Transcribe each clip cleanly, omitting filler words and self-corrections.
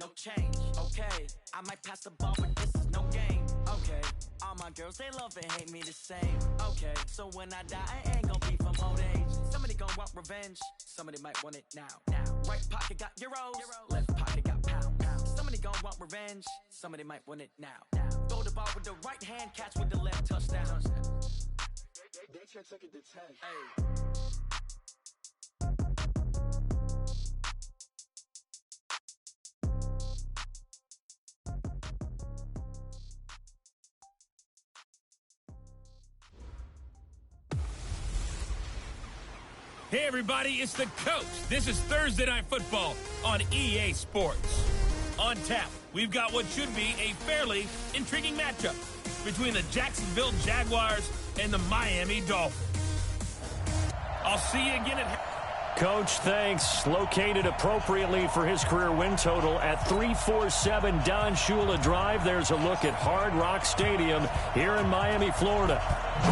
No change, okay. I might pass the ball, but this is no game, okay. All my girls, they love and hate me the same, okay. So when I die, I ain't gonna be from old age. Somebody gonna want revenge, somebody might want it now. Right pocket got euros, left pocket got pounds. Somebody gonna want revenge, somebody might want it now. Throw the ball with the right hand, catch with the left, touchdown. They can't take it to 10. Hey. Hey, everybody, it's the coach. This is Thursday Night Football on EA Sports. On tap, we've got what should be a fairly intriguing matchup between the Jacksonville Jaguars and the Miami Dolphins. I'll see you again at... Coach, thanks. Located appropriately for his career win total at 347 Don Shula Drive. There's a look at Hard Rock Stadium here in Miami, Florida.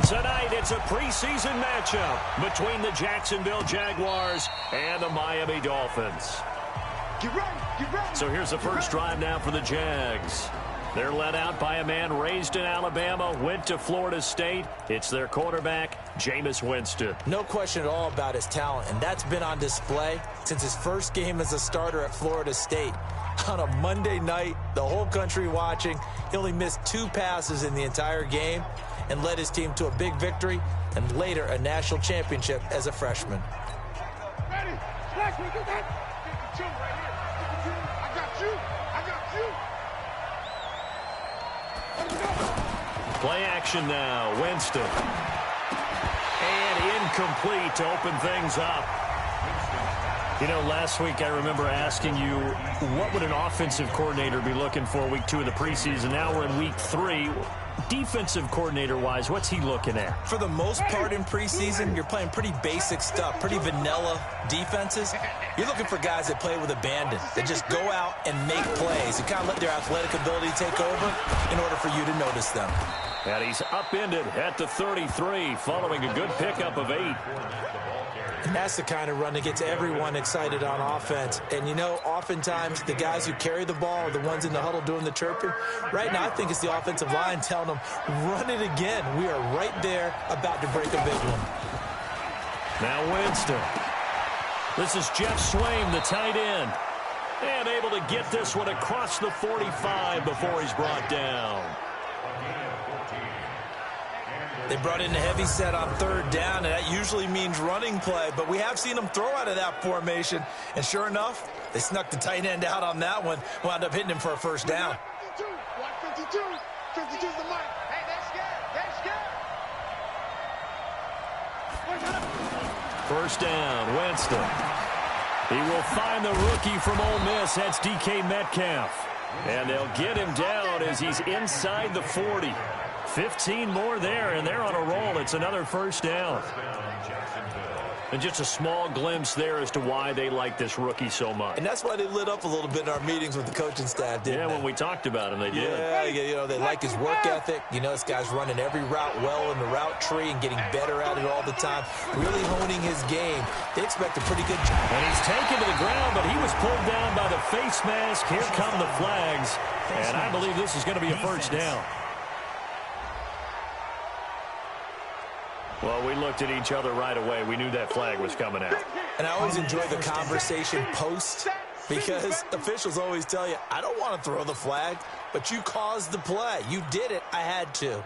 Tonight, it's a preseason matchup between the Jacksonville Jaguars and the Miami Dolphins. Get ready. So here's the first drive now for the Jags. They're led out by a man raised in Alabama, went to Florida State. It's their quarterback, Jameis Winston. No question at all about his talent, and that's been on display since his first game as a starter at Florida State. On a Monday night, the whole country watching, he only missed 2 passes in the entire game and led his team to a big victory and later a national championship as a freshman. Ready? Flashman, get that. Get the two right here. I got you. Play action now. Winston. And incomplete to open things up. You know, last week I remember asking you, what would an offensive coordinator be looking for week 2 of the preseason? Now we're in week 3. Defensive coordinator-wise, what's he looking at? For the most part in preseason, you're playing pretty basic stuff, pretty vanilla defenses. You're looking for guys that play with abandon, that just go out and make plays and kind of let their athletic ability take over in order for you to notice them. And he's upended at the 33 following a good pickup of 8. And that's the kind of run that gets everyone excited on offense. And, you know, oftentimes the guys who carry the ball are the ones in the huddle doing the chirping. Right now, I think it's the offensive line telling them, run it again. We are right there about to break a big one. Now Winston. This is Jeff Swaim, the tight end. And able to get this one across the 45 before he's brought down. They brought in a heavy set on 3rd down, and that usually means running play. But we have seen them throw out of that formation. And sure enough, they snuck the tight end out on that one. Wound up hitting him for a first down. 52. 52's the mic. Hey, they're scared. First down, Winston. He will find the rookie from Ole Miss. That's DK Metcalf. And they'll get him down as he's inside the 40. 15 more there, and they're on a roll. It's another first down. And just a small glimpse there as to why they like this rookie so much. And that's why they lit up a little bit in our meetings with the coaching staff, didn't they? When we talked about him, they did. Yeah, you know, they like his work ethic. You know, this guy's running every route well in the route tree and getting better at it all the time, really honing his game. They expect a pretty good job. And he's taken to the ground, but he was pulled down by the face mask. Here come the flags, and I believe this is going to be a first down. Well, we looked at each other right away. We knew that flag was coming out. And I always enjoy the conversation post because officials always tell you, I don't want to throw the flag, but you caused the play. You did it. I had to.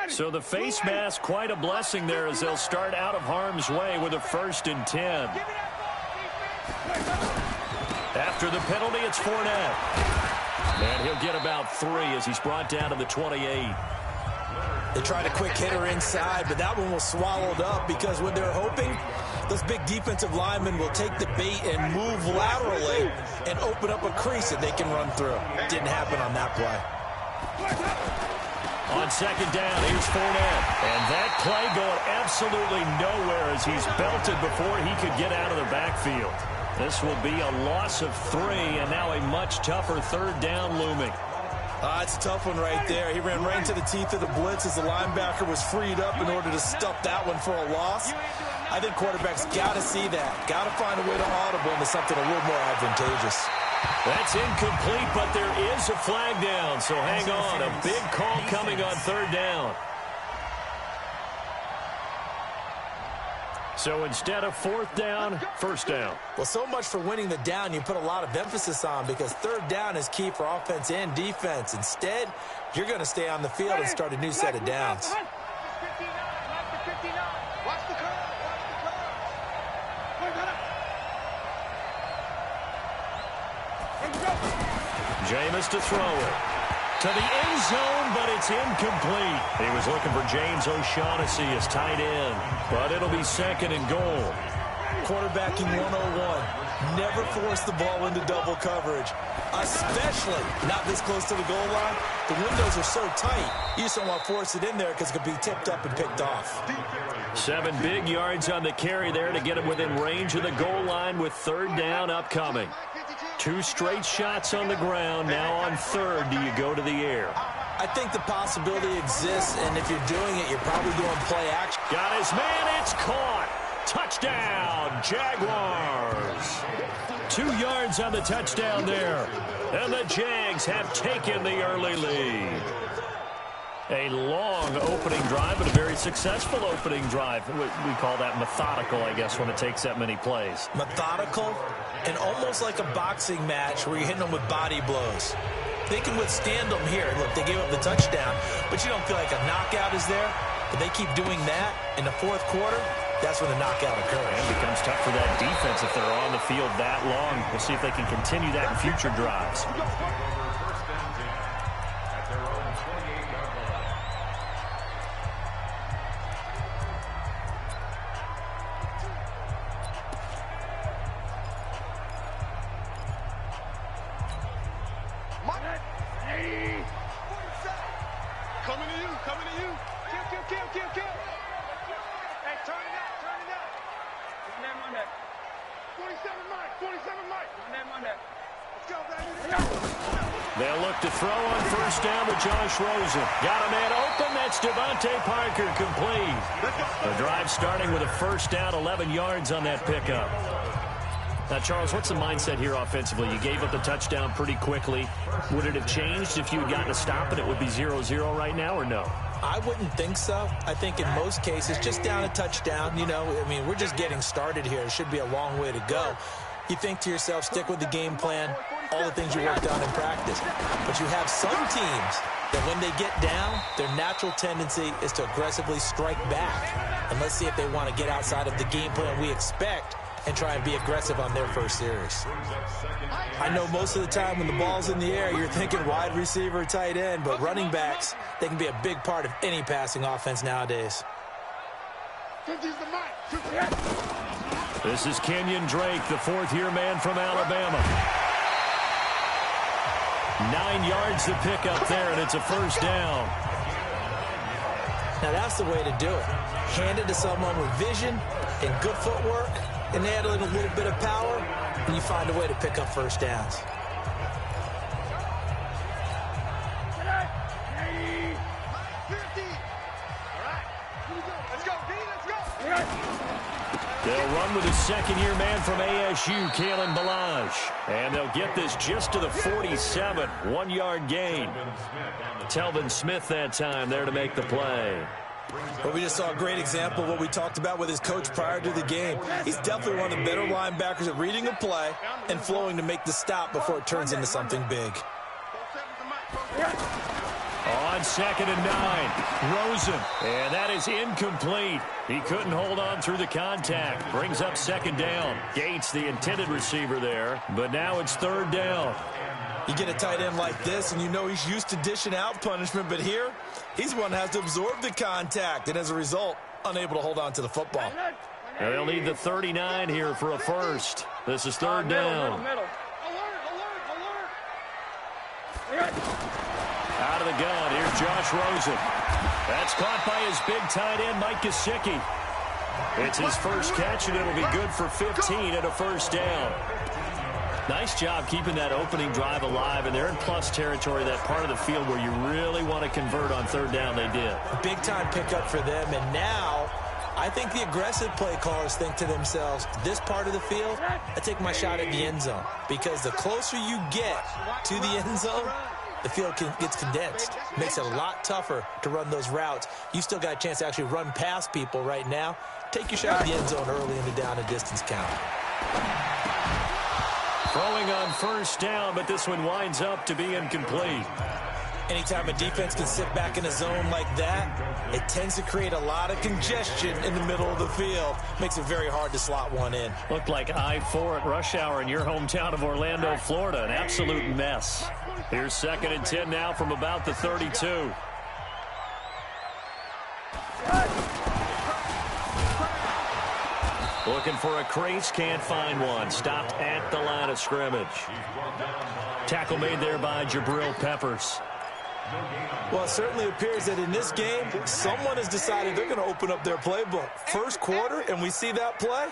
So the face mask, quite a blessing there as they'll start out of harm's way with a 1st and 10. After the penalty, it's Fournette. And he'll get about 3 as he's brought down to the 28. They tried a quick hitter inside, but that one was swallowed up because what they're hoping, those big defensive linemen will take the bait and move laterally and open up a crease that they can run through. Didn't happen on that play. On 2nd down, here's Fournette. And that play going absolutely nowhere as he's belted before he could get out of the backfield. This will be a loss of 3, and now a much tougher 3rd down looming. It's a tough one right there. He ran right into the teeth of the blitz as the linebacker was freed up in order to stuff that one for a loss. I think quarterbacks got to see that. Got to find a way to audible into something a little more advantageous. That's incomplete, but there is a flag down, so hang on. A big call coming on third down. So instead of fourth down, first down. Well, so much for winning the down you put a lot of emphasis on, because third down is key for offense and defense. Instead, you're going to stay on the field and start a new set of downs. Jameis to throw it. To the end zone, but it's incomplete. He was looking for James O'Shaughnessy as tight end, but it'll be second and goal. Quarterbacking 101. Never force the ball into double coverage, especially not this close to the goal line. The windows are so tight, you just don't want to force it in there because it could be tipped up and picked off. 7 big yards on the carry there to get him within range of the goal line with third down upcoming. 2 straight shots on the ground. Now on third, do you go to the air? I think the possibility exists, and if you're doing it, you're probably doing play action. Got his man. It's caught. Touchdown, Jaguars. 2 yards on the touchdown there. And the Jags have taken the early lead. A long opening drive, but a very successful opening drive. We call that methodical, I guess, when it takes that many plays. Methodical and almost like a boxing match where you're hitting them with body blows. They can withstand them here. Look, they gave up the touchdown, but you don't feel like a knockout is there. But they keep doing that in the fourth quarter. That's when the knockout occurs. And it becomes tough for that defense if they're on the field that long. We'll see if they can continue that in future drives. Coming to you. Kill. Hey, turn it up. What's the name on that? 27 Mike. What's the name on that? Let's go, baby. They'll look to throw on first down with Josh Rosen. Got a man open. That's Devontae Parker, complete. The drive starting with a first down, 11 yards on that pickup. Now, Charles, what's the mindset here offensively? You gave up the touchdown pretty quickly. Would it have changed if you had gotten a stop and it would be 0-0 right now, or no? I wouldn't think so. I think in most cases, just down a touchdown, we're just getting started here. It should be a long way to go. You think to yourself, stick with the game plan, all the things you worked on in practice. But you have some teams that when they get down, their natural tendency is to aggressively strike back. And let's see if they want to get outside of the game plan we expect and try and be aggressive on their first series. I know most of the time when the ball's in the air, you're thinking wide receiver, tight end, but running backs, they can be a big part of any passing offense nowadays. This is Kenyon Drake, the fourth-year man from Alabama. 9 yards to pick up there, and it's a first down. Now that's the way to do it. Hand it to someone with vision and good footwork, and add a little bit of power, and you find a way to pick up first downs. They'll run with his second-year man from ASU, Kalen Ballage. And they'll get this just to the 47, 1-yard gain. Telvin Smith that time there to make the play. But we just saw a great example of what we talked about with his coach prior to the game. He's definitely one of the better linebackers at reading a play and flowing to make the stop before it turns into something big. On 2nd and 9, Rosen. And that is incomplete. He couldn't hold on through the contact. Brings up second down. Gates, the intended receiver there. But now it's third down. You get a tight end like this, and you know he's used to dishing out punishment. But here, he's one that has to absorb the contact. And as a result, unable to hold on to the football. They'll need the 39 here for a first. This is third down. Middle. Out of the gun, here's Josh Rosen. That's caught by his big tight end, Mike Gesicki. It's his first catch, and it'll be good for 15 and a first down. Nice job keeping that opening drive alive, and they're in plus territory, that part of the field where you really want to convert on third down. They did. Big-time pickup for them, and now I think the aggressive play callers think to themselves, this part of the field, I take my shot at the end zone. Because the closer you get to the end zone, the field gets condensed. Makes it a lot tougher to run those routes. You still got a chance to actually run past people right now. Take your shot at the end zone early in the down and distance count. Throwing on first down, but this one winds up to be incomplete. Anytime a defense can sit back in a zone like that, it tends to create a lot of congestion in the middle of the field. Makes it very hard to slot one in. Looked like I-4 at rush hour in your hometown of Orlando, Florida. An absolute mess. Here's 2nd and 10 now from about the 32. Looking for a crease, can't find one. Stopped at the line of scrimmage. Tackle made there by Jabril Peppers. Well, it certainly appears that in this game, someone has decided they're going to open up their playbook. First quarter, and we see that play.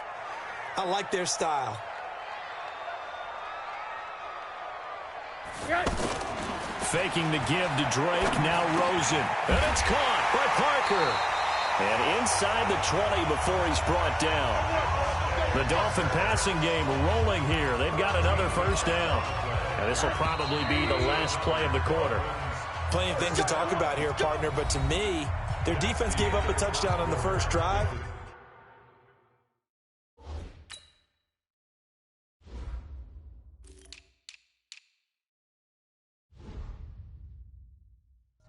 I like their style. Faking the give to Drake, now Rosen. And it's caught by Parker. And inside the 20 before he's brought down. The Dolphin passing game rolling here. They've got another first down. And this will probably be the last play of the quarter. Plenty of things to talk about here, partner, but to me, their defense gave up a touchdown on the first drive.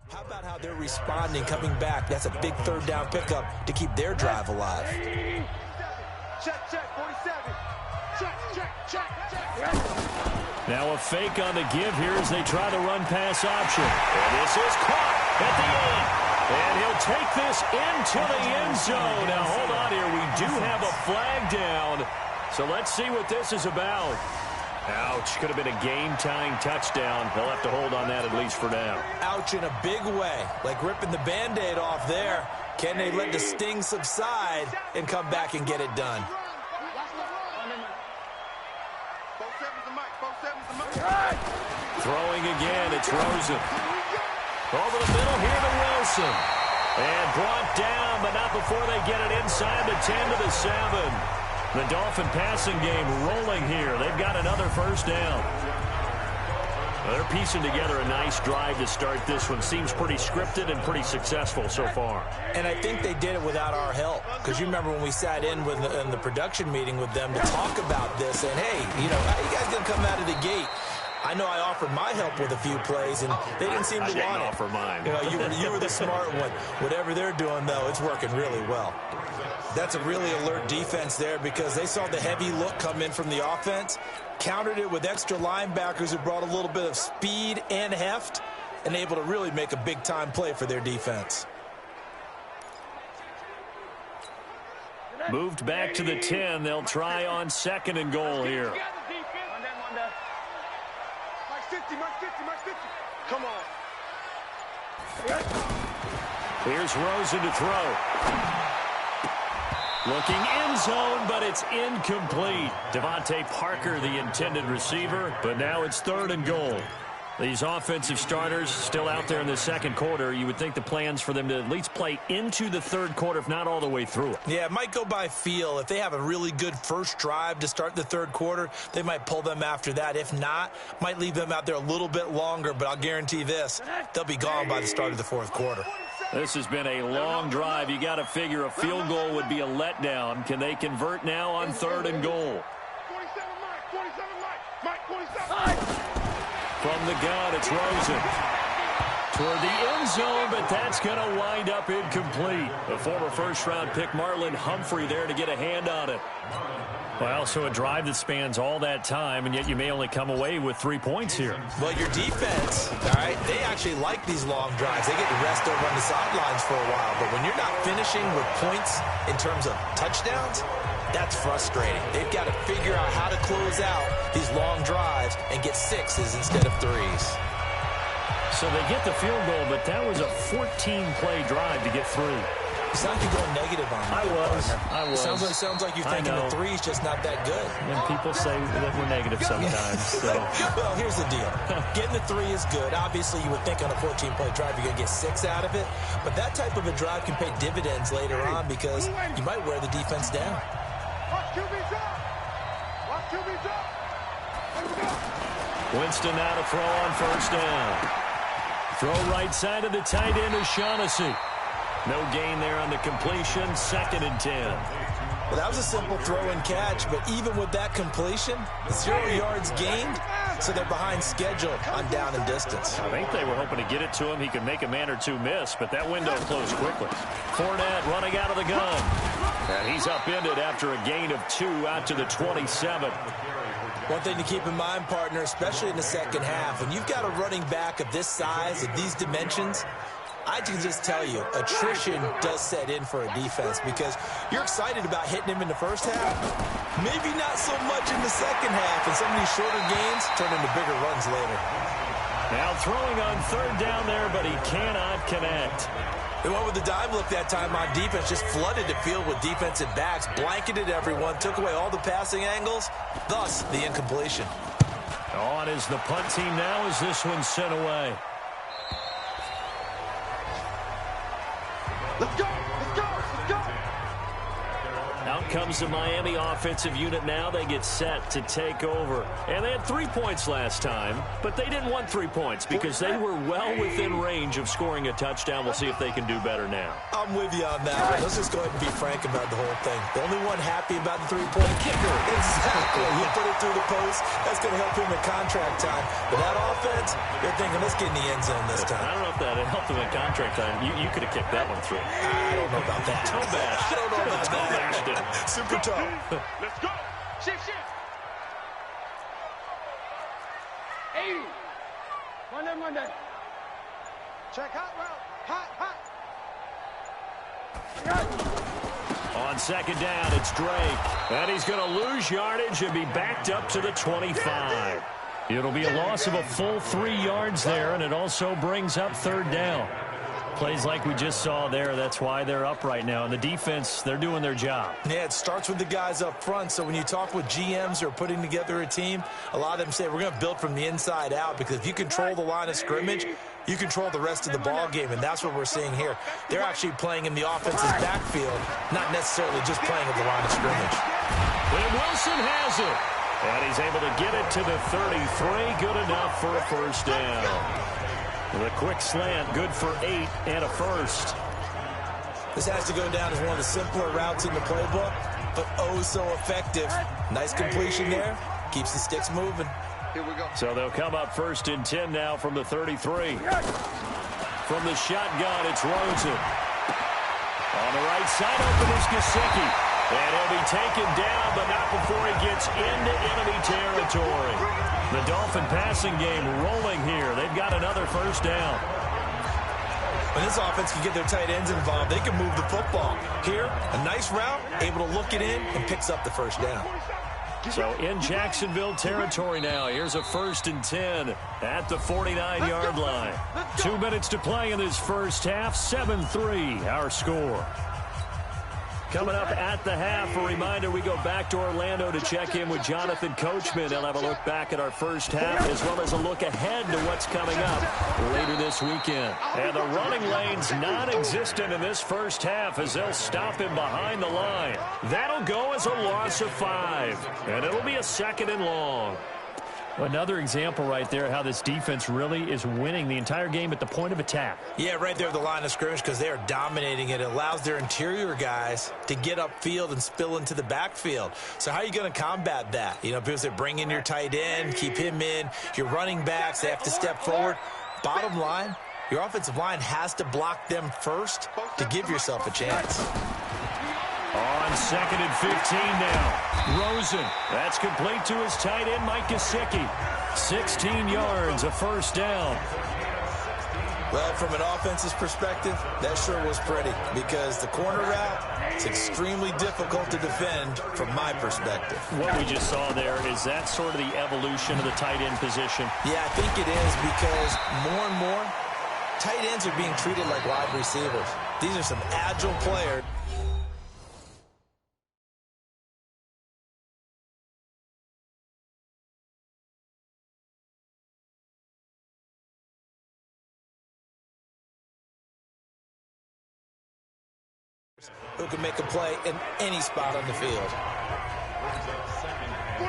How about how they're responding, coming back? That's a big third down pickup to keep their drive alive. Check, 47. Check. Now a fake on the give here as they try the run-pass option. And this is caught at the end. And he'll take this into the end zone. Now hold on here. We do have a flag down. So let's see what this is about. Ouch. Could have been a game-tying touchdown. They'll have to hold on that at least for now. Ouch in a big way. Like ripping the Band-Aid off there. Can they let the sting subside and come back and get it done? Throwing again, it's Rosen. Over the middle here to Wilson. And brought down, but not before they get it inside the 10 to the 7. The Dolphin passing game rolling here. They've got another first down. Well, they're piecing together a nice drive to start this one. Seems pretty scripted and pretty successful so far. And I think they did it without our help. Because you remember when we sat in the production meeting with them to talk about this. And, hey, how you guys going to come out of the gate? I know I offered my help with a few plays, and they didn't seem to want it. I didn't offer mine. You were the smart one. Whatever they're doing, though, it's working really well. That's a really alert defense there because they saw the heavy look come in from the offense, countered it with extra linebackers who brought a little bit of speed and heft, and able to really make a big-time play for their defense. Moved back to the 10. They'll try on 2nd and goal here. Mike 50. Come on. Here's Rosen to throw. Looking end zone, but it's incomplete. Devontae Parker, the intended receiver, but now it's 3rd and goal. These offensive starters still out there in the second quarter. You would think the plans for them to at least play into the third quarter, if not all the way through it. Yeah, it might go by feel. If they have a really good first drive to start the third quarter, they might pull them after that. If not, might leave them out there a little bit longer, but I'll guarantee this, they'll be gone by the start of the fourth quarter. This has been a long drive. You got to figure a field goal would be a letdown. Can they convert now on 3rd and goal? 47 Mike. From the gun, it's Rosen. Toward the end zone, but that's going to wind up incomplete. The former first-round pick, Marlon Humphrey, there to get a hand on it. Well, so a drive that spans all that time, and yet you may only come away with 3 points here. Well, your defense, all right, they actually like these long drives. They get to rest over on the sidelines for a while. But when you're not finishing with points in terms of touchdowns, that's frustrating. They've got to figure out how to close out these long drives and get 6s instead of 3s. So they get the field goal, but that was a 14-play drive to get through. It sounds like you're going negative on me. I was. Sounds like you're thinking the three's just not that good. And people say that we're negative sometimes. So. Well, here's the deal. Getting the three is good. Obviously, you would think on a 14-play drive you're going to get 6 out of it. But that type of a drive can pay dividends later on because you might wear the defense down. Watch QB's up. Watch QB's up. Let's go. Winston now to throw on first down. Throw right side of the tight end O'Shaughnessy. No gain there on the completion. 2nd and 10. Well, that was a simple throw and catch, but even with that completion, 0 yards gained, so they're behind schedule on down and distance. I think they were hoping to get it to him. He could make a man or two miss, but that window closed quickly. Fournette running out of the gun. And he's upended after a gain of 2 out to the 27. One thing to keep in mind, partner, especially in the second half, when you've got a running back of this size, of these dimensions, I can just tell you, attrition does set in for a defense because you're excited about hitting him in the first half. Maybe not so much in the second half, and some of these shorter gains turn into bigger runs later. Now throwing on 3rd down there, but he cannot connect. They went with the dime look that time on defense, just flooded the field with defensive backs, blanketed everyone, took away all the passing angles, thus the incompletion. On is the punt team now as this one's sent away. Let's go. Let's go. Let's go. Out comes the Miami offensive unit now. They get set to take over. And they had 3 points last time, but they didn't want 3 points because they were well within range of scoring a touchdown. We'll see if they can do better now. I'm with you on that one. Let's just go ahead and be frank about the whole thing. The only one happy about the three-point kicker. Exactly. He put it through the post. That's going to help him in contract time. But that offense, they're thinking, let's get in the end zone this time. I don't know if that helped him in contract time. You could have kicked that one through. I don't know about that. Toe bash. I don't know about Toe bashed it. Super tough. Let's go. Shift. 80. Monday. Check hot route. Hot. On 2nd down, it's Drake. And he's going to lose yardage and be backed up to the 25. It'll be a loss of a full 3 yards there, and it also brings up 3rd down. Plays like we just saw there, that's why they're up right now. And the defense, they're doing their job. Yeah, it starts with the guys up front. So when you talk with GMs who are putting together a team, a lot of them say we're going to build from the inside out because if you control the line of scrimmage, you control the rest of the ball game, and that's what we're seeing here. They're actually playing in the offense's backfield, not necessarily just playing at the line of scrimmage. And Wilson has it. And he's able to get it to the 33. Good enough for a first down. The quick slant, good for 8 and a first. This has to go down as one of the simpler routes in the playbook, but oh so effective. Nice completion there. Keeps the sticks moving. Here we go. So they'll come up 1st and 10 now from the 33. From the shotgun, it's Rosen. On the right side, open is Gesicki. And he'll be taken down, but not before he gets into enemy territory. The Dolphin passing game rolling here. They've got another first down. When this offense can get their tight ends involved, they can move the football. Here, a nice route, able to look it in, and picks up the first down. So in Jacksonville territory now. Here's a 1st and 10 at the 49-yard line. 2 minutes to play in this first half. 7-3 our score. Coming up at the half, a reminder, we go back to Orlando to check in with Jonathan Coachman. They'll have a look back at our first half as well as a look ahead to what's coming up later this weekend. And the running lane's non-existent in this first half as they'll stop him behind the line. That'll go as a loss of 5, and it'll be a 2nd and long. Another example right there how this defense really is winning the entire game at the point of attack. Yeah, right there at the line of scrimmage because they are dominating it. It allows their interior guys to get upfield and spill into the backfield. So how are you going to combat that? You know, because they bring in your tight end, keep him in. Your running backs, they have to step forward. Bottom line, your offensive line has to block them first to give yourself a chance. On 2nd and 15 now. Rosen. That's complete to his tight end, Mike Gesicki. 16 yards, a first down. Well, from an offense's perspective, that sure was pretty because the corner route is extremely difficult to defend from my perspective. What we just saw there, is that sort of the evolution of the tight end position? Yeah, I think it is because more and more, tight ends are being treated like wide receivers. These are some agile players. Who can make a play in any spot on the field.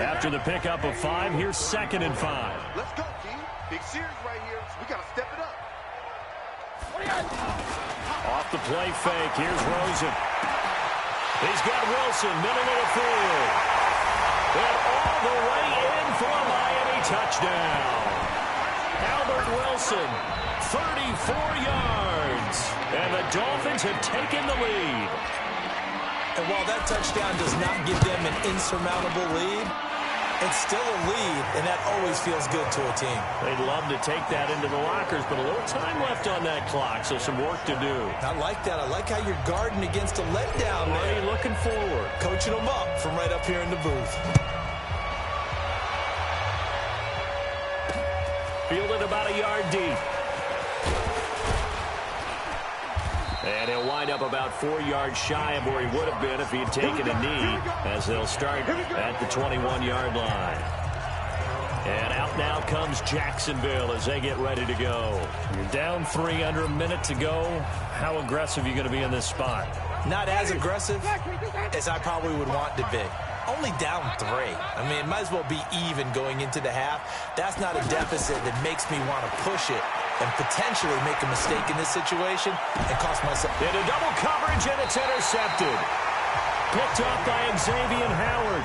After the pickup of 5, here's 2nd and 5. Let's go, team. Big series right here. We got to step it up. Off the play fake, here's Rosen. He's got Wilson, middle of the field. And all the way in for a Miami touchdown. Albert Wilson, 34 yards. And the Dolphins have taken the lead. And while that touchdown does not give them an insurmountable lead, it's still a lead, and that always feels good to a team. They'd love to take that into the lockers, but a little time left on that clock, so some work to do. I like that. I like how you're guarding against a letdown, man. Already looking forward. Coaching them up from right up here in the booth. Fielded about a yard deep. And he'll wind up about 4 yards shy of where he would have been if he had taken a knee, as they'll start at the 21-yard line. And out now comes Jacksonville as they get ready to go. You're down 3 under a minute to go. How aggressive are you going to be in this spot? Not as aggressive as I probably would want to be. Only down 3. I mean, it might as well be even going into the half. That's not a deficit that makes me want to push it and potentially make a mistake in this situation and cost myself. Into double coverage, and it's intercepted. Picked up by Xavier Howard.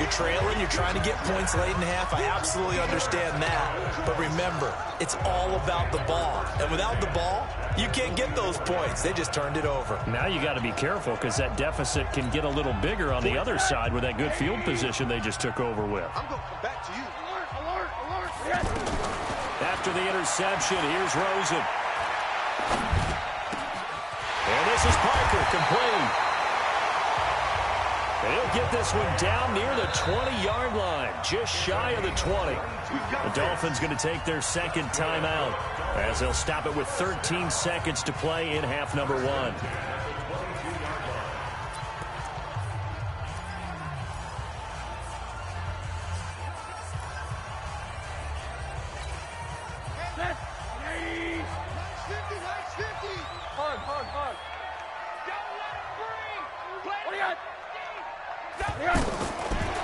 You're trailing, you're trying to get points late in the half. I absolutely understand that. But remember, it's all about the ball. And without the ball, you can't get those points. They just turned it over. Now you got to be careful because that deficit can get a little bigger on the other side with that good field position they just took over with. I'm going to come back to you. Alert, alert, alert. After the interception, here's Rosen. And this is Parker, complete. And he'll get this one down near the 20-yard line, just shy of the 20. The Dolphins going to take their 2nd timeout as they'll stop it with 13 seconds to play in half number 1.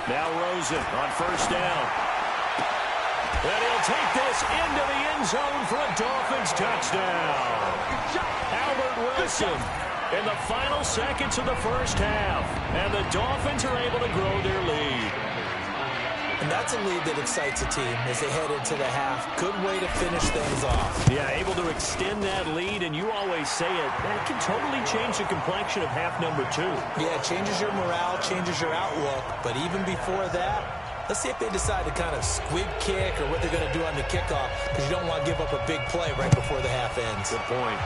Now Rosen on 1st down. And he'll take this into the end zone for a Dolphins touchdown. Albert Wilson in the final seconds of the first half. And the Dolphins are able to grow their lead. And that's a lead that excites a team as they head into the half. Good way to finish things off. Yeah, able to extend that lead, and you always say it, that can totally change the complexion of half number 2. Yeah, it changes your morale, changes your outlook. But even before that, let's see if they decide to kind of squib kick or what they're going to do on the kickoff, because you don't want to give up a big play right before the half ends. Good point.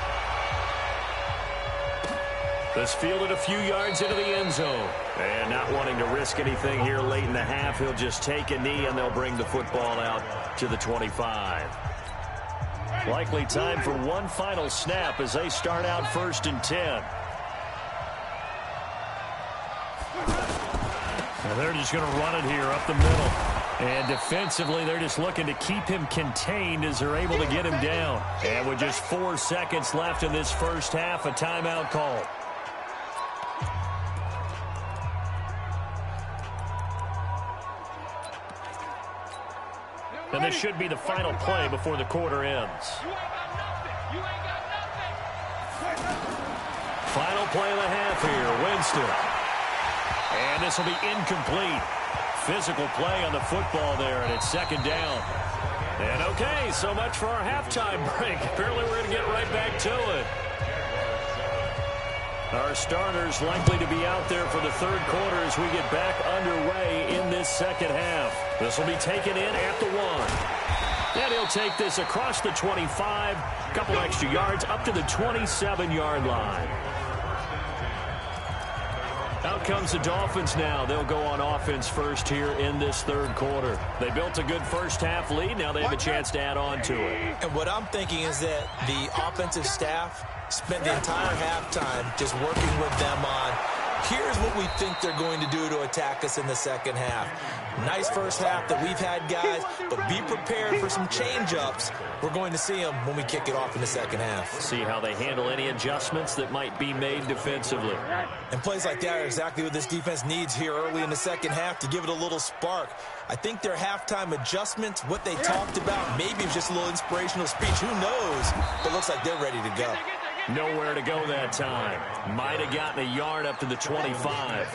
This fielded a few yards into the end zone. And not wanting to risk anything here late in the half, he'll just take a knee and they'll bring the football out to the 25. Likely time for one final snap as they start out 1st and 10. And they're just going to run it here up the middle. And defensively, they're just looking to keep him contained as they're able to get him down. And with just 4 seconds left in this first half, a timeout call. And this should be the final play before the quarter ends. Final play of the half here, Winston. And this will be incomplete. Physical play on the football there, and it's 2nd down. And okay, so much for our halftime break. Apparently we're going to get right back to it. Our starters likely to be out there for the 3rd quarter as we get back underway in this 2nd half. This will be taken in at the 1. And he'll take this across the 25, a couple extra yards up to the 27-yard line. Out comes the Dolphins now. They'll go on offense first here in this third quarter. They built a good first-half lead. Now they have a chance to add on to it. And what I'm thinking is that the offensive staff spent the entire halftime just working with them on, here's what we think they're going to do to attack us in the second half. Nice first half that we've had, guys, but be prepared for some change-ups. We're going to see them when we kick it off in the second half. See how they handle any adjustments that might be made defensively. And plays like that are exactly what this defense needs here early in the second half to give it a little spark. I think their halftime adjustments, what they talked about, maybe it was just a little inspirational speech. Who knows? But looks like they're ready to go. Nowhere to go that time. Might have gotten a yard up to the 25.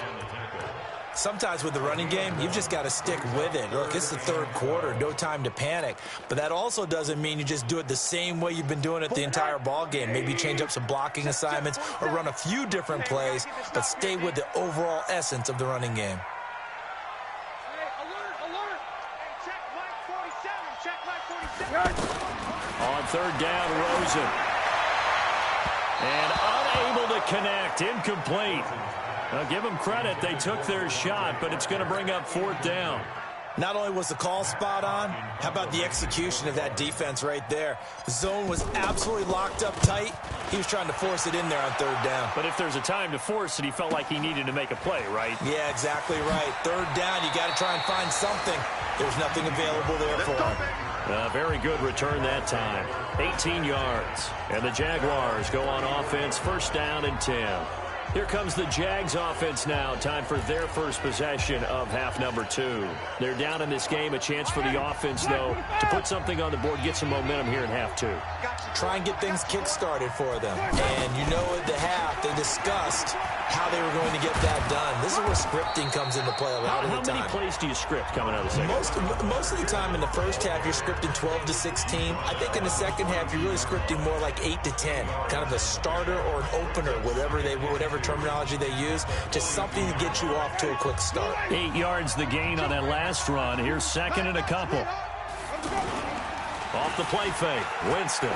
Sometimes with the running game, you've just got to stick with it. Look, it's the third quarter, no time to panic. But that also doesn't mean you just do it the same way you've been doing it the entire ball game. Maybe change up some blocking assignments or run a few different plays, but stay with the overall essence of the running game. On third down, Rosen. And unable to connect, incomplete. Now, give them credit. They took their shot, but it's going to bring up fourth down. Not only was the call spot on, how about the execution of that defense right there? The zone was absolutely locked up tight. He was trying to force it in there on third down. But if there's a time to force it, he felt like he needed to make a play, right? Yeah, exactly right. Third down, you got to try and find something. There's nothing available there for him. Very good return that time. 18 yards. And the Jaguars go on offense, first down and 10. Here comes the Jags offense now. Time for their first possession of half number 2. They're down in this game. A chance for the offense, though, to put something on the board, get some momentum here in half 2. Try and get things kick-started for them. And you know at the half, they discussed how they were going to get that done. This is where scripting comes into play a lot of the time. How many plays do you script coming out of the second? Most of the time in the first half, you're scripting 12 to 16. I think in the second half, you're really scripting more like 8 to 10. Kind of a starter or an opener, whatever terminology they use. Just something to get you off to a quick start. 8 yards the gain on that last run. Here's second and a couple. Off the play fake, Winston.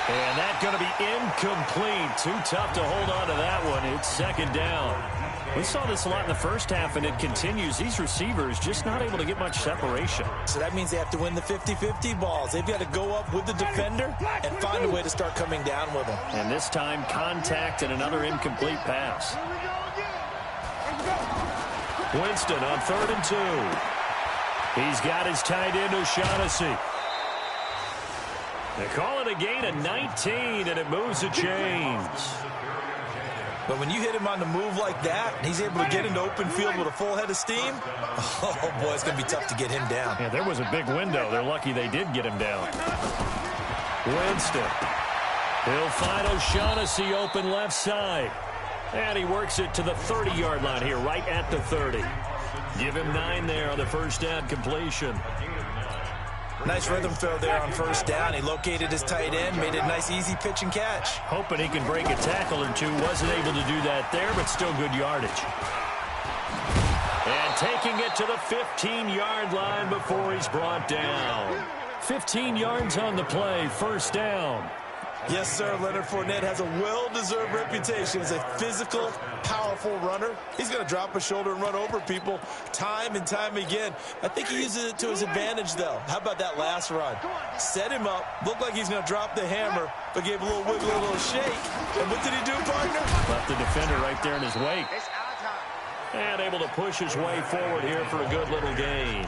And that's going to be incomplete. Too tough to hold on to that one. It's second down. We saw this a lot in the first half, and it continues. These receivers just not able to get much separation. So that means they have to win the 50-50 balls. They've got to go up with the defender and find a way to start coming down with them. And this time, contact and another incomplete pass. Winston on 3rd and 2. He's got his tight end, O'Shaughnessy. They call it a gain of 19, and it moves the chains. But when you hit him on the move like that, and he's able to get into open field with a full head of steam, oh, boy, it's going to be tough to get him down. Yeah, there was a big window. They're lucky they did get him down. Winston. He'll find O'Shaughnessy open left side. And he works it to the 30-yard line here, right at the 30. Give him 9 there on the first down completion. Nice rhythm throw there on first down. He located his tight end, made a nice easy pitch and catch. Hoping he can break a tackle or two. Wasn't able to do that there, but still good yardage. And taking it to the 15-yard line before he's brought down. 15 yards on the play, first down. Yes, sir. Leonard Fournette has a well-deserved reputation as a physical, powerful runner. He's going to drop a shoulder and run over people time and time again. I think he uses it to his advantage, though. How about that last run? Set him up. Looked like he's going to drop the hammer, but gave a little wiggle, a little shake. And what did he do, partner? Left the defender right there in his wake. And able to push his way forward here for a good little gain.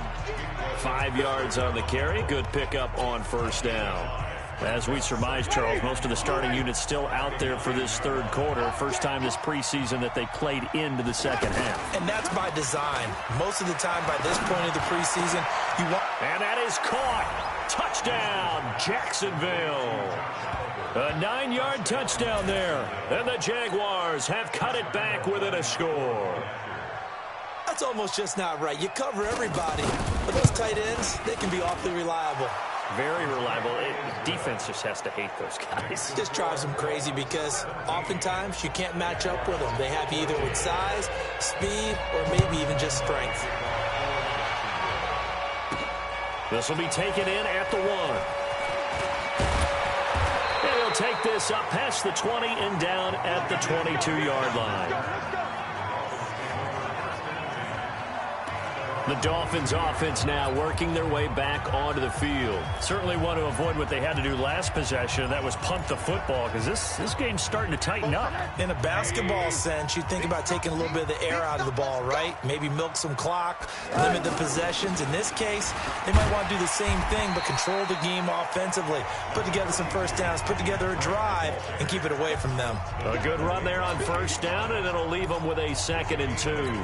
5 yards on the carry. Good pickup on first down. As we surmise, Charles, most of the starting units still out there for this third quarter. First time this preseason that they played into the second half. And that's by design. Most of the time by this point of the preseason, you want... And that is caught. Touchdown, Jacksonville. A 9-yard touchdown there. And the Jaguars have cut it back within a score. That's almost just not right. You cover everybody. But those tight ends, they can be awfully reliable. Very reliable. Defense just has to hate those guys. Just drives them crazy because oftentimes you can't match up with them. They have you either with size, speed, or maybe even just strength. This will be taken in at the 1. And he'll take this up past the 20 and down at the 22-yard line. The Dolphins offense now working their way back onto the field. Certainly want to avoid what they had to do last possession. That was punt the football, because this game's starting to tighten up. In a basketball sense, you think about taking a little bit of the air out of the ball, right? Maybe milk some clock, limit the possessions. In this case, they might want to do the same thing, but control the game offensively. Put together some first downs, put together a drive, and keep it away from them. A good run there on first down, and it'll leave them with a 2nd and 2.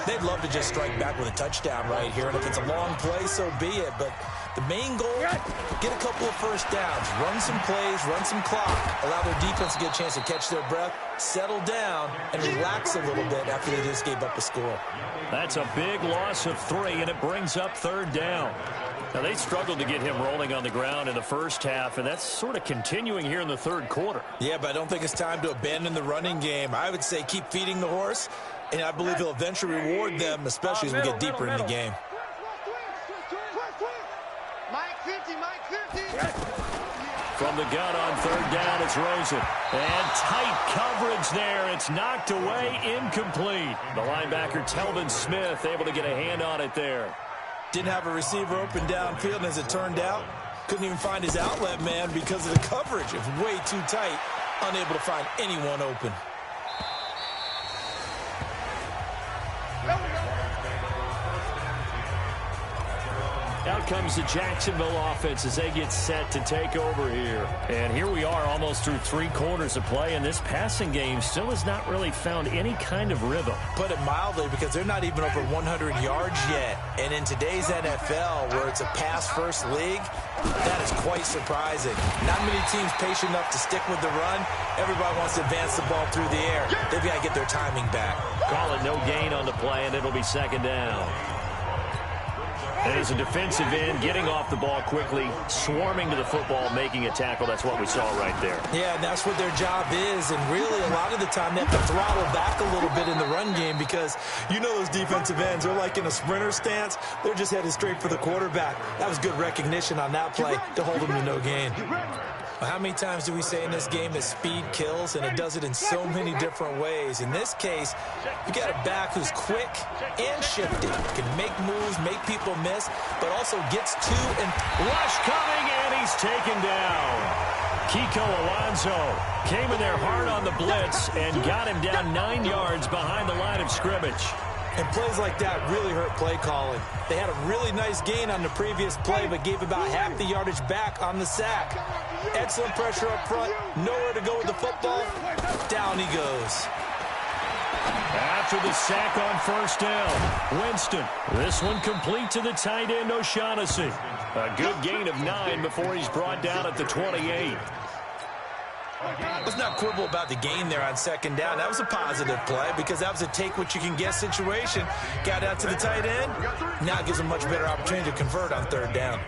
They'd love to just strike back with a touchdown right here, and if it's a long play, so be it. But the main goal, get a couple of first downs, run some plays, run some clock, allow their defense to get a chance to catch their breath, settle down, and relax a little bit after they just gave up a score. That's a big loss of 3, and it brings up 3rd down. Now, they struggled to get him rolling on the ground in the first half, and that's sort of continuing here in the 3rd quarter. Yeah, but I don't think it's time to abandon the running game. I would say keep feeding the horse, and I believe he'll eventually reward them, especially as we get deeper in the game. From the gun on 3rd down, it's Rosen. And tight coverage there. It's knocked away, incomplete. The linebacker, Telvin Smith, able to get a hand on it there. Didn't have a receiver open downfield, and as it turned out, couldn't even find his outlet man because of the coverage. It was way too tight, unable to find anyone open. Out comes the Jacksonville offense as they get set to take over here. And here we are almost through 3 quarters of play, and this passing game still has not really found any kind of rhythm. Put it mildly, because they're not even over 100 yards yet. And in today's NFL, where it's a pass-first league, that is quite surprising. Not many teams patient enough to stick with the run. Everybody wants to advance the ball through the air. They've got to get their timing back. Call it no gain on the play, and it'll be 2nd down. And as a defensive end, getting off the ball quickly, swarming to the football, making a tackle. That's what we saw right there. Yeah, and that's what their job is. And really, a lot of the time, they have to throttle back a little bit in the run game, because you know those defensive ends, they're like in a sprinter stance. They're just headed straight for the quarterback. That was good recognition on that play to hold them to no gain. How many times do we say in this game that speed kills, and it does it in so many different ways? In this case, you got a back who's quick and shifty, can make moves, make people miss, but also gets to and rush coming, and he's taken down. Kiko Alonso came in there hard on the blitz and got him down 9 yards behind the line of scrimmage. And plays like that really hurt play calling. They had a really nice gain on the previous play, but gave about half the yardage back on the sack. Excellent pressure up front. Nowhere to go with the football. Down he goes. After the sack on first down, Winston. This one complete to the tight end, O'Shaughnessy. A good gain of 9 before he's brought down at the 28. Let's not quibble about the gain there on 2nd down. That was a positive play, because that was a take-what-you-can-get situation. Got out to the tight end. Now it gives him a much better opportunity to convert on 3rd down.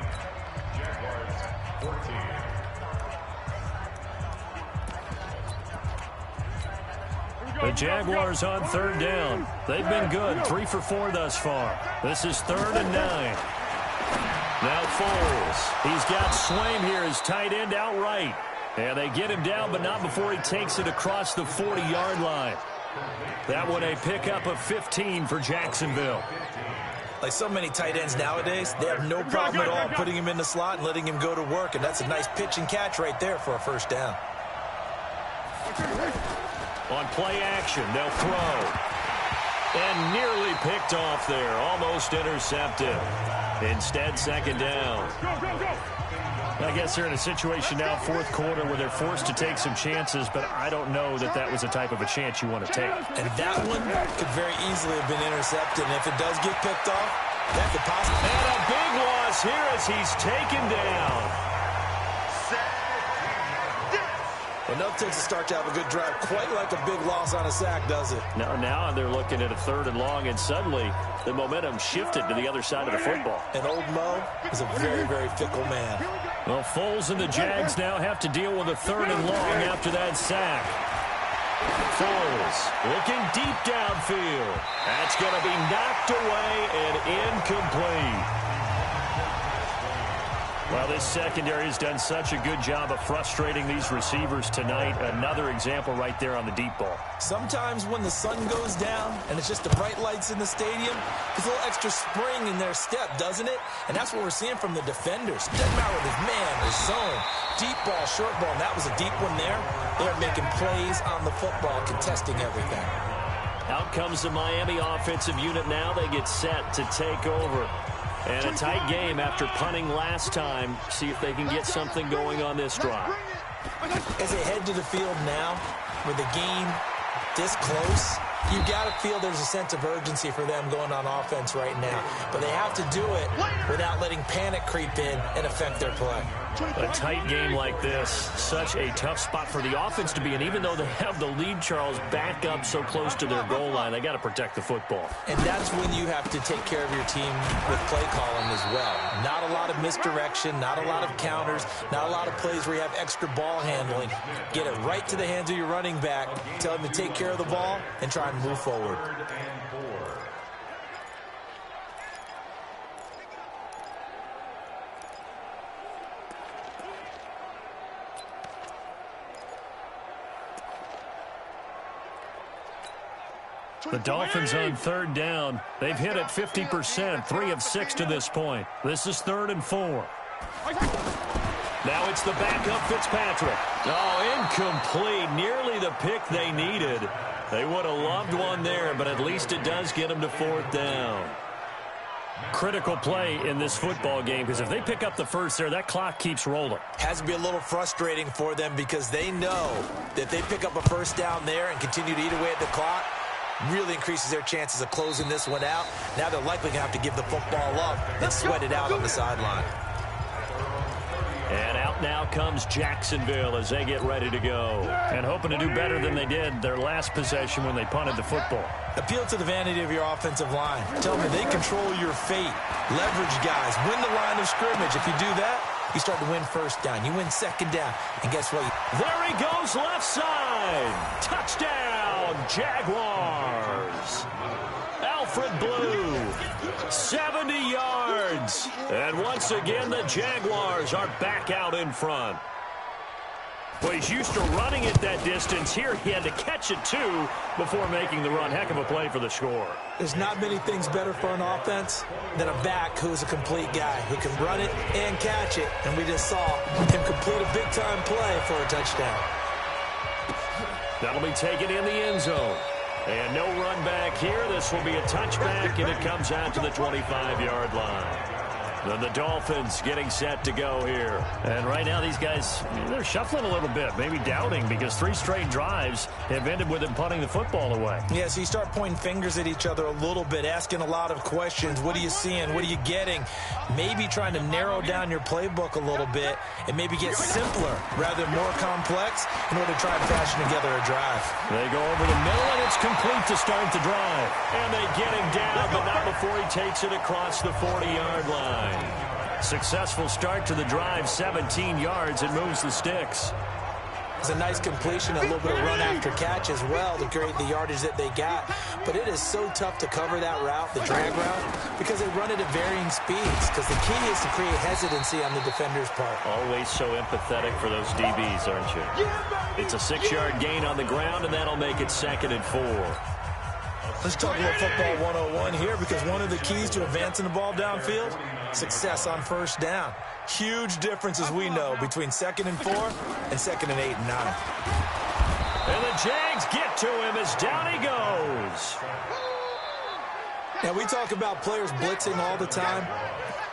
The Jaguars on 3rd down. They've been good, 3 for 4 thus far. This is 3rd and 9. Now Foles. He's got Swaim here as tight end outright. And they get him down, but not before he takes it across the 40-yard line. That one a pickup of 15 for Jacksonville. Like so many tight ends nowadays, they have no problem at all putting him in the slot and letting him go to work. And that's a nice pitch and catch right there for a first down. On play action, they'll throw. And nearly picked off there. Almost intercepted. Instead, 2nd down. I guess they're in a situation now, 4th quarter, where they're forced to take some chances, but I don't know that that was the type of a chance you want to take. And that one could very easily have been intercepted, and if it does get picked off, that could possibly... And a big loss here as he's taken down. Well, nothing takes a start to have a good drive quite like a big loss on a sack, does it? No, now they're looking at a 3rd and long, and suddenly the momentum shifted to the other side of the football. And old Mo is a very, very fickle man. Well, Foles and the Jags now have to deal with a 3rd and long after that sack. Foles looking deep downfield. That's going to be knocked away and incomplete. Well, this secondary has done such a good job of frustrating these receivers tonight. Another example right there on the deep ball. Sometimes when the sun goes down and it's just the bright lights in the stadium, there's a little extra spring in their step, doesn't it? And that's what we're seeing from the defenders. Doesn't matter with his man, his zone, deep ball, short ball, and that was a deep one there. They're making plays on the football, contesting everything. Out comes the Miami offensive unit now. They get set to take over. And a tight game after punting last time. See if they can get something going on this drive. As they head to the field now, with the game this close, you got to feel there's a sense of urgency for them going on offense right now. But they have to do it without letting panic creep in and affect their play. A tight game like this, such a tough spot for the offense to be in. Even though they have the lead, Charles, back up so close to their goal line, they got to protect the football. And that's when you have to take care of your team with play calling as well. Not a lot of misdirection, not a lot of counters, not a lot of plays where you have extra ball handling. Get it right to the hands of your running back, tell him to take care of the ball, and try and move forward. The Dolphins on third down. They've hit it 50%, 3 of 6 to this point. This is 3rd and 4. Now it's the backup Fitzpatrick. Oh, incomplete. Nearly the pick they needed. They would have loved one there, but at least it does get them to 4th down. Critical play in this football game, because if they pick up the first there, that clock keeps rolling. Has to be a little frustrating for them because they know that they pick up a first down there and continue to eat away at the clock, really increases their chances of closing this one out. Now they're likely going to have to give the football up and sweat it out on the sideline. And out now comes Jacksonville as they get ready to go. And hoping to do better than they did their last possession when they punted the football. Appeal to the vanity of your offensive line. Tell them they control your fate. Leverage guys. Win the line of scrimmage. If you do that, you start to win first down. You win second down. And guess what? There he goes, left side. Touchdown, Jaguars. Alfred Blue, 70 yards. And once again, the Jaguars are back out in front. Well, he's used to running it that distance. Here he had to catch it, too, before making the run. Heck of a play for the score. There's not many things better for an offense than a back who's a complete guy, who can run it and catch it. And we just saw him complete a big-time play for a touchdown. That'll be taken in the end zone. And no run back here. This will be a touchback, and it comes out to the 25-yard line. Then the Dolphins getting set to go here. And right now these guys, they're shuffling a little bit, maybe doubting, because 3 straight drives have ended with them punting the football away. Yeah, so you start pointing fingers at each other a little bit, asking a lot of questions. What are you seeing? What are you getting? Maybe trying to narrow down your playbook a little bit and maybe get simpler rather than more complex in order to try and fashion together a drive. They go over the middle, and it's complete to start the drive. And they get him down, but not before he takes it across the 40-yard line. Successful start to the drive, 17 yards, and moves the sticks. It's a nice completion, a little bit of run after catch as well to create the yardage that they got. But it is so tough to cover that route, the drag route, because they run it at varying speeds. Because the key is to create hesitancy on the defender's part. Always so empathetic for those DBs, aren't you? It's a 6-yard gain on the ground, and that'll make it 2nd and 4. Let's talk about football 101 here, because one of the keys to advancing the ball downfield, success on first down. Huge difference, as we know, between 2nd and 4 and 2nd and 8 and 9. And the Jags get to him as down he goes. Now, we talk about players blitzing all the time.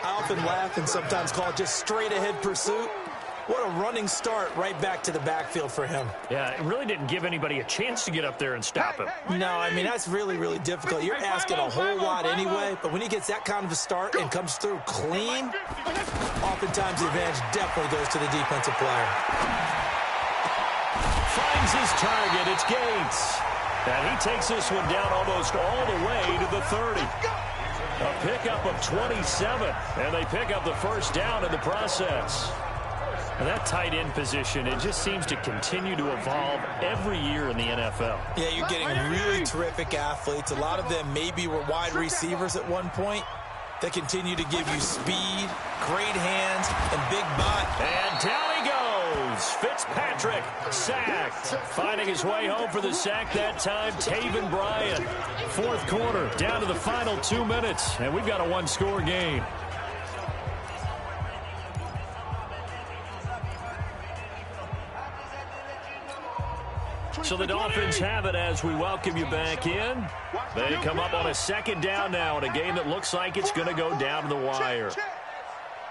I often laugh and sometimes call it just straight-ahead pursuit. What a running start right back to the backfield for him. Yeah, it really didn't give anybody a chance to get up there and stop him. No, I mean, that's really, really difficult. You're asking a whole lot anyway, but when he gets that kind of a start and comes through clean, oftentimes the advantage definitely goes to the defensive player. Finds his target. It's Gates. And he takes this one down almost all the way to the 30. A pickup of 27, and they pick up the first down in the process. And that tight end position, it just seems to continue to evolve every year in the NFL. Yeah, you're getting really terrific athletes. A lot of them maybe were wide receivers at one point. They continue to give you speed, great hands, and big body. And down he goes. Fitzpatrick sacked. Finding his way home for the sack that time, Taven Bryan. Fourth quarter, down to the final 2 minutes, and we've got a one-score game. So the Dolphins have it as we welcome you back in. They come up on a second down now in a game that looks like it's going to go down to the wire.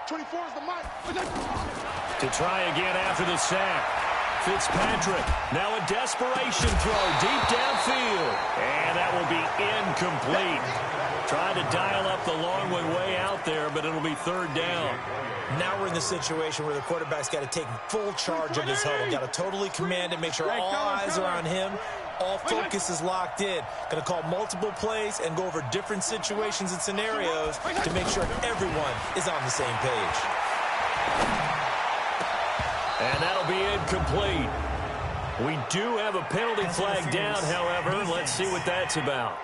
24 is the mic. To try again after the sack. Fitzpatrick, now a desperation throw deep downfield. And that will be incomplete. Trying to dial up the long one way out there, but it'll be third down. Now we're in the situation where the quarterback's got to take full charge of his huddle. Got to totally command it, make sure all eyes are on him. All focus is locked in. Going to call multiple plays and go over different situations and scenarios to make sure everyone is on the same page. And that'll be incomplete. We do have a penalty flag down, however. Let's see what that's about.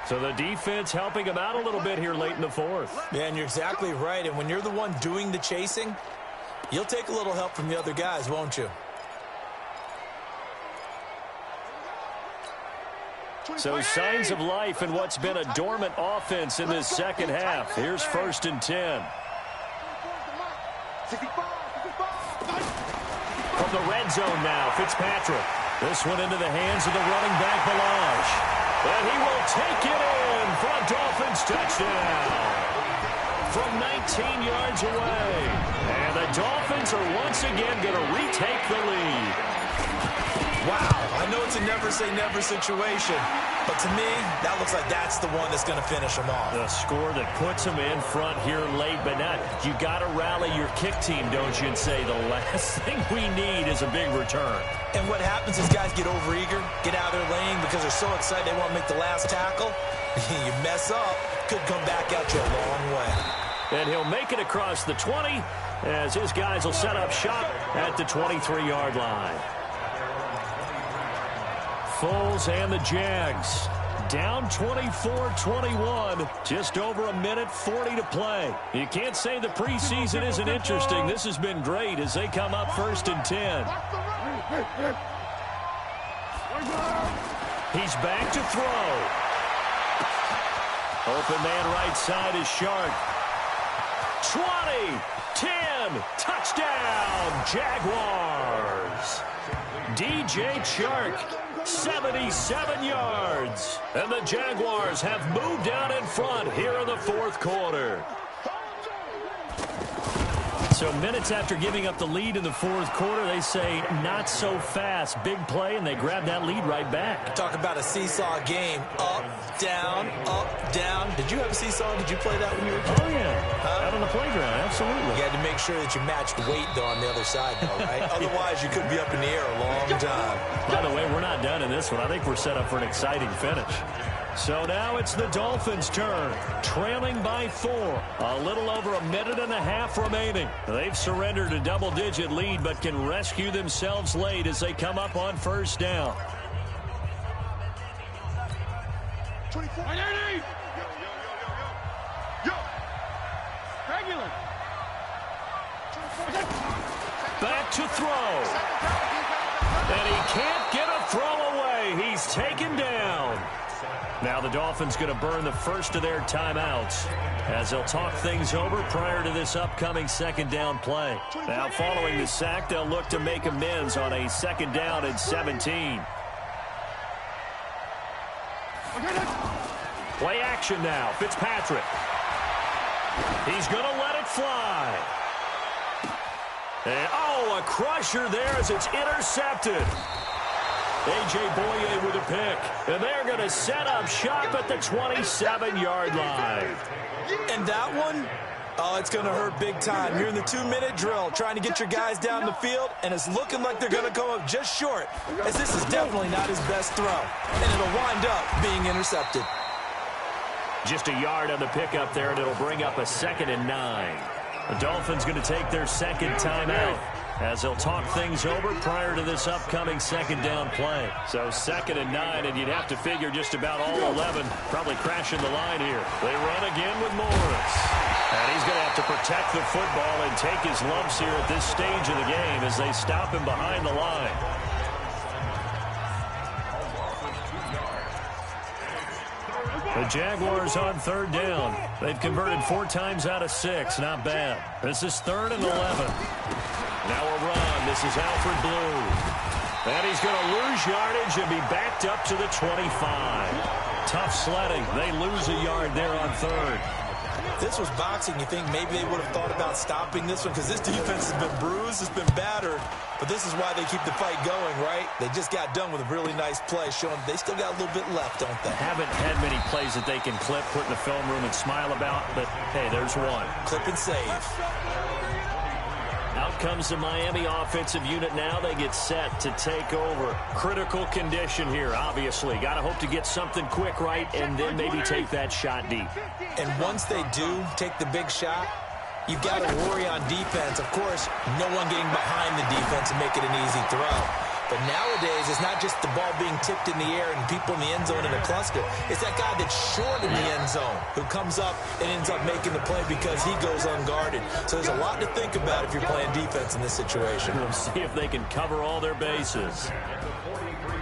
So the defense helping him out a little bit here late in the fourth. Yeah, and you're exactly right. And when you're the one doing the chasing, you'll take a little help from the other guys, won't you? So signs of life in what's been a dormant offense in this second half. Here's 1st and 10. From the red zone now, Fitzpatrick. This one into the hands of the running back, Ballage. And he will take it in for a Dolphins touchdown from 19 yards away. And the Dolphins are once again going to retake the lead. Wow, I know it's a never-say-never situation, but to me, that looks like that's the one that's going to finish them off. The score that puts them in front here late, but not. You got to rally your kick team, don't you, and say the last thing we need is a big return. And what happens is guys get overeager, get out of their lane because they're so excited they want to make the last tackle. You mess up, could come back out you a long way. And he'll make it across the 20 as his guys will set up shop at the 23-yard line. Foles and the Jags down 24-21, just over a minute 40 to play. You can't say the preseason isn't interesting. This has been great as they come up 1st and 10. He's back to throw. Open man right side is Shark. 20, 10, touchdown, Jaguars. DJ Chark, 77 yards. And the Jaguars have moved out in front here in the fourth quarter. So minutes after giving up the lead in the fourth quarter, they say not so fast. Big play, and they grab that lead right back. Talk about a seesaw game. Up, down, up, down. Did you have a seesaw? Did you play that when you were a kid? Oh, yeah. Out on the playground, absolutely. You had to make sure that you matched weight, though, on the other side, though, right? Otherwise, you could be up in the air a long time. By the way, we're not done in this one. I think we're set up for an exciting finish. So now it's the Dolphins' turn, trailing by 4. A little over a minute and a half remaining. They've surrendered a double-digit lead, but can rescue themselves late as they come up on first down. 24. Yo. Regular. Back to throw. And he can't get a throw away. He's taken down. Now the Dolphins going to burn the first of their timeouts as they'll talk things over prior to this upcoming second down play. Now following the sack, they'll look to make amends on a second down and 17. Play action now. Fitzpatrick. He's going to let it fly. And, a crusher there as it's intercepted. A.J. Boye with a pick. And they're going to set up shop at the 27-yard line. And that one, it's going to hurt big time. You're in the 2-minute drill trying to get your guys down the field, and it's looking like they're going to come up just short, as this is definitely not his best throw. And it'll wind up being intercepted. Just a yard on the pickup there, and it'll bring up a 2nd and 9. The Dolphins going to take their second timeout. as they'll talk things over prior to this upcoming second down play. So 2nd and 9, and you'd have to figure just about all 11 probably crashing the line here. They run again with Morris. And he's going to have to protect the football and take his lumps here at this stage of the game as they stop him behind the line. The Jaguars on 3rd down. They've converted 4 times out of 6. Not bad. This is 3rd and 11. Now a run. This is Alfred Blue. And he's going to lose yardage and be backed up to the 25. Tough sledding. They lose a yard there on 3rd. If this was boxing, you think maybe they would have thought about stopping this one, because this defense has been bruised, it's been battered, but this is why they keep the fight going, right? They just got done with a really nice play, showing they still got a little bit left, don't they? Haven't had many plays that they can clip, put in the film room, and smile about, but hey, there's one. Clip and save. Out comes the Miami offensive unit now. They get set to take over. Critical condition here, obviously. Got to hope to get something quick right and then maybe take that shot deep. And once they do take the big shot, you've got to worry on defense. Of course, no one getting behind the defense and make it an easy throw. But nowadays, it's not just the ball being tipped in the air and people in the end zone in a cluster. It's that guy that's short in the end zone who comes up and ends up making the play because he goes unguarded. So there's a lot to think about if you're playing defense in this situation. We'll see if they can cover all their bases.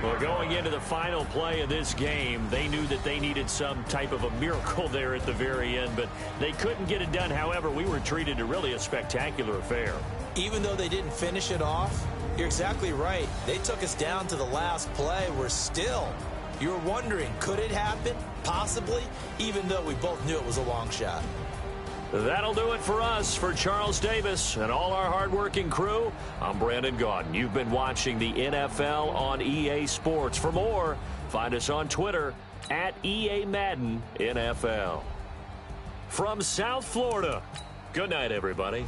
Well, going into the final play of this game, they knew that they needed some type of a miracle there at the very end, but they couldn't get it done. However, we were treated to really a spectacular affair. Even though they didn't finish it off, you're exactly right. They took us down to the last play. You were wondering, could it happen? Possibly, even though we both knew it was a long shot. That'll do it for us. For Charles Davis and all our hardworking crew, I'm Brandon Gaudin. You've been watching the NFL on EA Sports. For more, find us on Twitter at EA Madden NFL. From South Florida, good night, everybody.